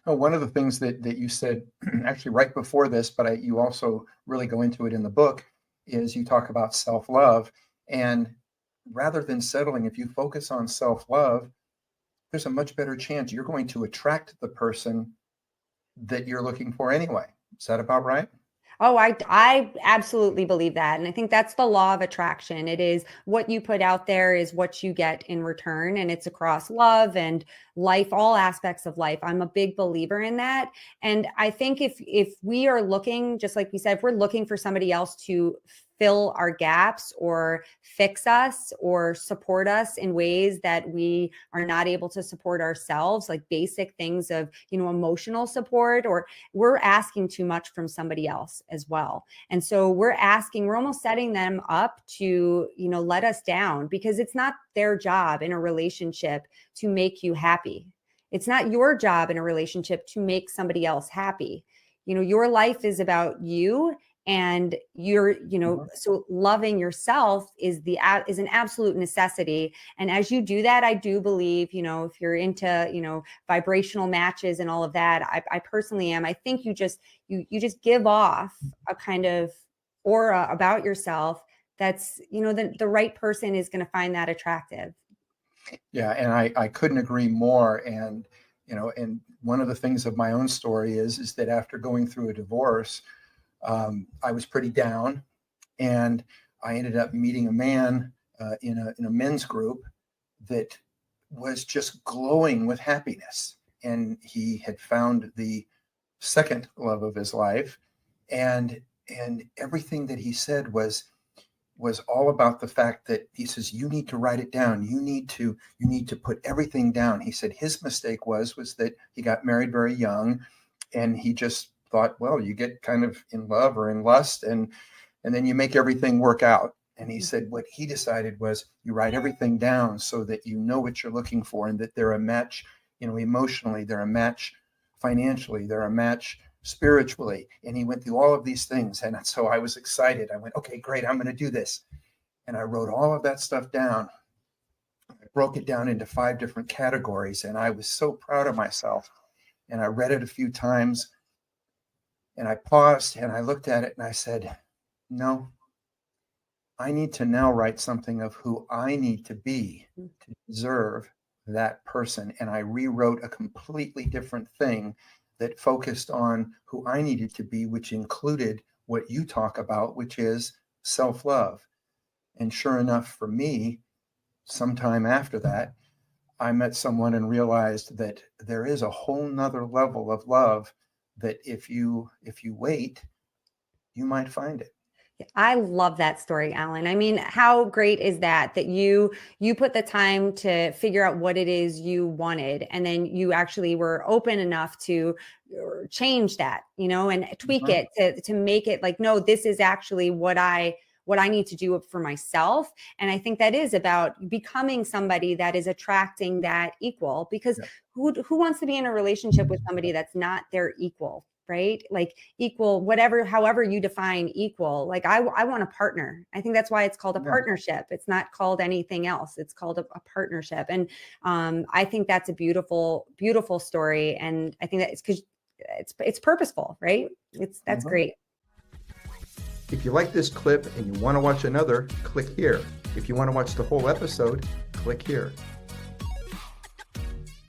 Oh, one of the things that you said actually right before this, but you also really go into it in the book, is you talk about self-love. And rather than settling, if you focus on self-love, there's a much better chance you're going to attract the person that you're looking for anyway. Is that about right? Oh, I absolutely believe that. And I think that's the law of attraction. It is what you put out there is what you get in return. And it's across love and life, all aspects of life. I'm a big believer in that. And I think if we are looking, just like we said, if we're looking for somebody else to fill our gaps or fix us or support us in ways that we are not able to support ourselves, like basic things of, emotional support, or we're asking too much from somebody else as well. And so we're almost setting them up to, let us down, because it's not their job in a relationship to make you happy. It's not your job in a relationship to make somebody else happy. Your life is about you, and Mhm. so loving yourself is an absolute necessity. And as you do that, I do believe, if you're into, vibrational matches and all of that, I personally am. I think you just give off a kind of aura about yourself that's, the right person is going to find that attractive. Yeah, and I couldn't agree more. And one of the things of my own story is that after going through a divorce, I was pretty down, and I ended up meeting a man in a men's group that was just glowing with happiness, and he had found the second love of his life, and everything that he said was all about the fact that he says you need to write it down, you need to put everything down. He said his mistake was that he got married very young, and he just thought, well, you get kind of in love or in lust, and then you make everything work out. And he said what he decided was you write everything down so that you know what you're looking for, and that they're a match, emotionally, they're a match financially, they're a match spiritually. And he went through all of these things. And so I was excited. I went, okay, great, I'm going to do this. And I wrote all of that stuff down. I broke it down into 5 different categories. And I was so proud of myself. And I read it a few times, and I paused and I looked at it and I said, no, I need to now write something of who I need to be to deserve that person. And I rewrote a completely different thing that focused on who I needed to be, which included what you talk about, which is self love. And sure enough, for me, sometime after that, I met someone and realized that there is a whole nother level of love that if you wait, you might find it. I love that story, Alan. I mean, how great is that you put the time to figure out what it is you wanted, and then you actually were open enough to change that, and tweak Mhm. it to make it like, no, this is actually what I need to do for myself. And I think that is about becoming somebody that is attracting that equal, because Yeah. who wants to be in a relationship with somebody that's not their equal? Right? Like equal, whatever, however you define equal. Like I want a partner. I think that's why it's called a Yeah. partnership. It's not called anything else. It's called a partnership. And I think that's a beautiful, beautiful story. And I think that it's because it's purposeful, right? That's Mhm. great. If you like this clip and you want to watch another, click here. If you want to watch the whole episode, click here.